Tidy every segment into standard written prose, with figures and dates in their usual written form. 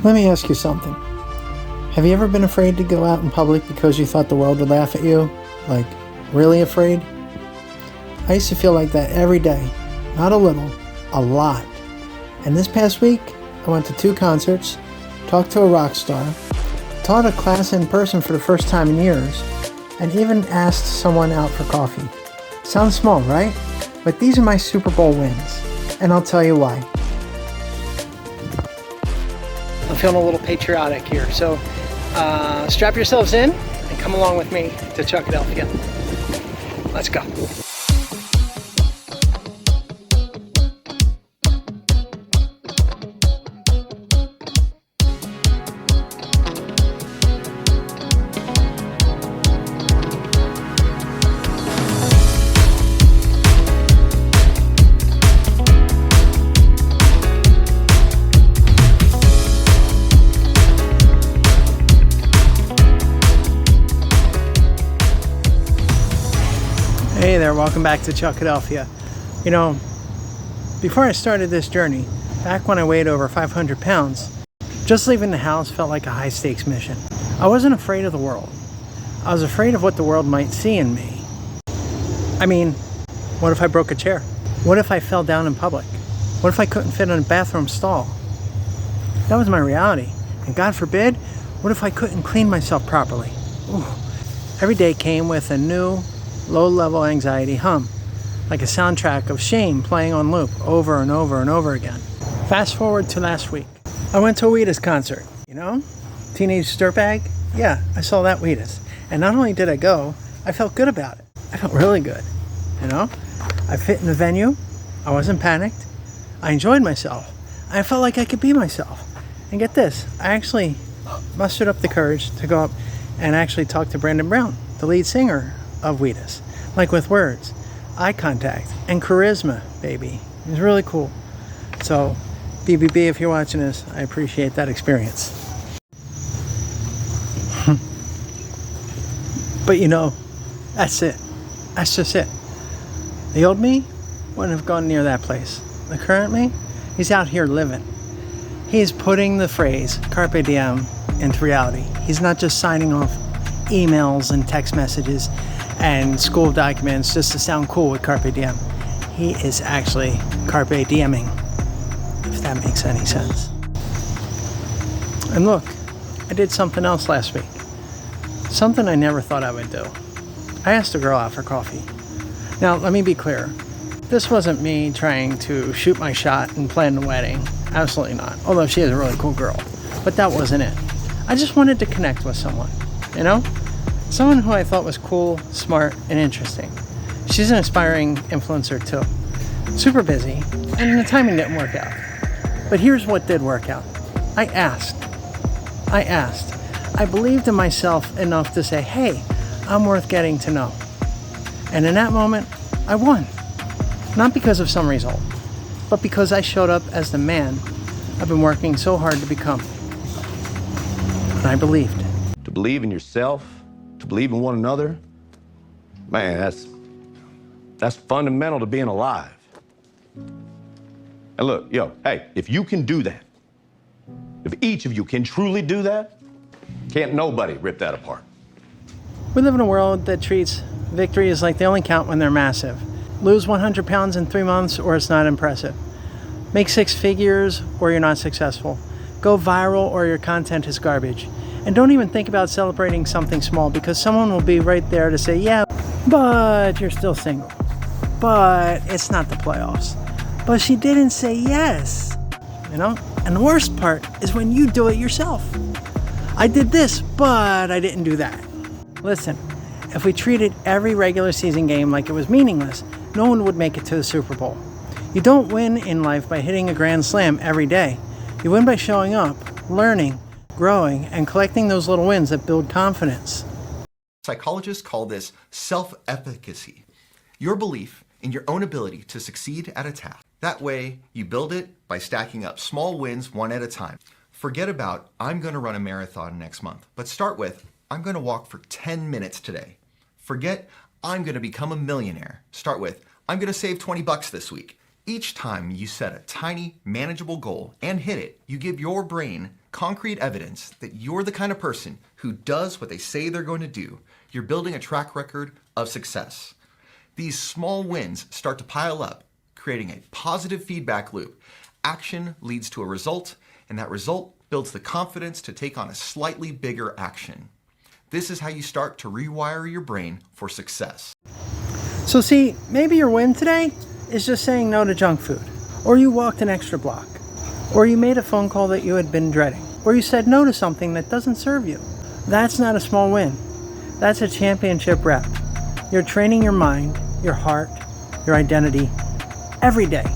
Let me ask you something. Have you ever been afraid to go out in public because you thought the world would laugh at you? Like, really afraid? I used to feel like that every day. Not a little, a lot. And this past week, I went to 2 concerts, talked to a rock star, taught a class in person for the first time in years, and even asked someone out for coffee. Sounds small, right? But these are my Super Bowl wins, and I'll tell you why. I'm feeling a little patriotic here, so strap yourselves in and come along with me to Chuckadelphia. Let's go. Hey there, welcome back to Chuckadelphia. You know, before I started this journey, back when I weighed over 500 pounds, just leaving the house felt like a high-stakes mission. I wasn't afraid of the world. I was afraid of what the world might see in me. I mean, what if I broke a chair? What if I fell down in public? What if I couldn't fit in a bathroom stall? That was my reality. And God forbid, what if I couldn't clean myself properly? Ooh. Every day came with a new, low-level anxiety hum, like a soundtrack of shame playing on loop over and over and over again. Fast forward to last week. I went to a Wheatus concert, you know? Teenage dirtbag? Yeah, I saw that Wheatus. And not only did I go, I felt good about it. I felt really good, you know? I fit in the venue. I wasn't panicked. I enjoyed myself. I felt like I could be myself. And get this, I actually mustered up the courage to go up and actually talk to Brandon Brown, the lead singer of Wheatus, like with words, eye contact, and charisma, baby. It was really cool. So, BBB, if you're watching this, I appreciate that experience. But you know, that's it. That's just it. The old me wouldn't have gone near that place. The current me, he's out here living. He's putting the phrase carpe diem into reality. He's not just signing off emails and text messages and school documents just to sound cool with carpe diem. He is actually carpe dieming, if that makes any sense. And look, I did something else last week. Something I never thought I would do. I asked a girl out for coffee. Now, let me be clear. This wasn't me trying to shoot my shot and plan the wedding. Absolutely not. Although she is a really cool girl. But that wasn't it. I just wanted to connect with someone, you know? Someone who I thought was cool, smart, and interesting. She's an aspiring influencer too. Super busy, and the timing didn't work out. But here's what did work out. I asked. I believed in myself enough to say, hey, I'm worth getting to know. And in that moment, I won. Not because of some result, but because I showed up as the man I've been working so hard to become. And I believed. To believe in yourself, to believe in one another, man, that's fundamental to being alive. And look, hey, if you can do that, if each of you can truly do that, can't nobody rip that apart. We live in a world that treats victories like they only count when they're massive. Lose 100 pounds in 3 months or it's not impressive. Make 6 figures or you're not successful. Go viral or your content is garbage. And don't even think about celebrating something small because someone will be right there to say, yeah, but you're still single. But it's not the playoffs. But she didn't say yes, you know? And the worst part is when you do it yourself. I did this, but I didn't do that. Listen, if we treated every regular season game like it was meaningless, no one would make it to the Super Bowl. You don't win in life by hitting a grand slam every day. You win by showing up, learning, growing, and collecting those little wins that build confidence. Psychologists call this self-efficacy, your belief in your own ability to succeed at a task. That way, you build it by stacking up small wins one at a time. Forget about, I'm going to run a marathon next month, but start with, I'm going to walk for 10 minutes today. Forget, I'm going to become a millionaire. Start with, I'm going to save 20 bucks this week. Each time you set a tiny, manageable goal and hit it, you give your brain concrete evidence that you're the kind of person who does what they say they're going to do, you're building a track record of success. These small wins start to pile up, creating a positive feedback loop. Action leads to a result, and that result builds the confidence to take on a slightly bigger action. This is how you start to rewire your brain for success. So see, maybe your win today is just saying no to junk food, or you walked an extra block, or you made a phone call that you had been dreading, or you said no to something that doesn't serve you. That's not a small win. That's a championship rep. You're training your mind, your heart, your identity every day.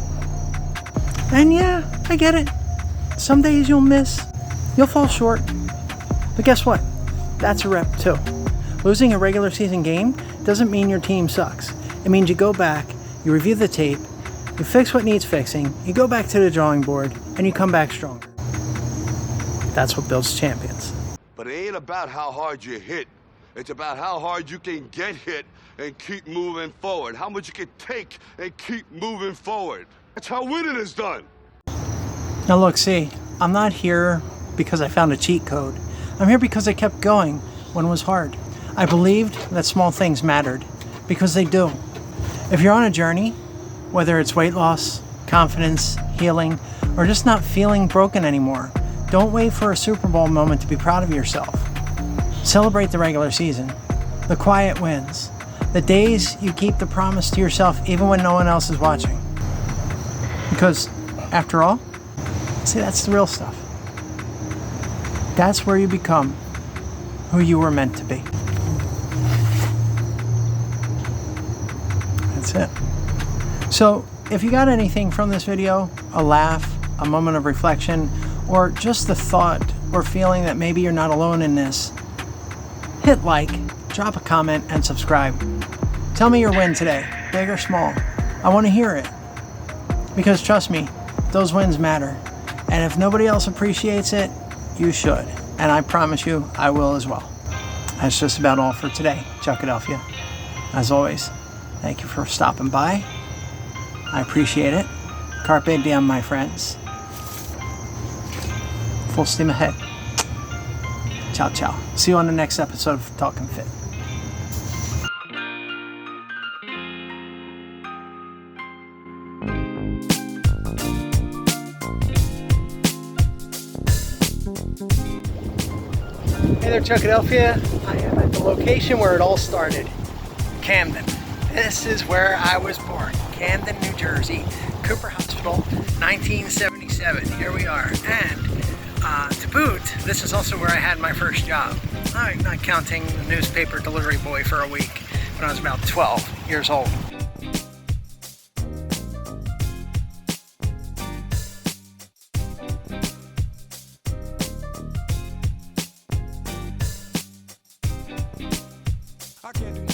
And yeah, I get it. Some days you'll miss, you'll fall short. But guess what? That's a rep too. Losing a regular season game doesn't mean your team sucks. It means you go back, you review the tape, you fix what needs fixing, you go back to the drawing board, and you come back stronger. That's what builds champions. But it ain't about how hard you hit. It's about how hard you can get hit and keep moving forward. How much you can take and keep moving forward. That's how winning is done. Now look, see, I'm not here because I found a cheat code. I'm here because I kept going when it was hard. I believed that small things mattered, because they do. If you're on a journey, whether it's weight loss, confidence, healing, or just not feeling broken anymore, don't wait for a Super Bowl moment to be proud of yourself. Celebrate the regular season, the quiet wins, the days you keep the promise to yourself even when no one else is watching. Because, after all, see, that's the real stuff. That's where you become who you were meant to be. That's it. So, if you got anything from this video, a laugh, a moment of reflection, or just the thought or feeling that maybe you're not alone in this, hit like, drop a comment, and subscribe. Tell me your win today, big or small. I want to hear it. Because trust me, those wins matter. And if nobody else appreciates it, you should. And I promise you, I will as well. That's just about all for today, Chuckadelphia. As always, thank you for stopping by. I appreciate it. Carpe diem, my friends. Full steam ahead. Ciao, ciao. See you on the next episode of Talking Fit. Hey there, Chuckadelphia. I am at the location where it all started, Camden. This is where I was born, Camden, New Jersey, Cooper Hospital, 1977. Here we are. And to boot, this is also where I had my first job. I'm not counting the newspaper delivery boy for a week when I was about 12 years old. I can't do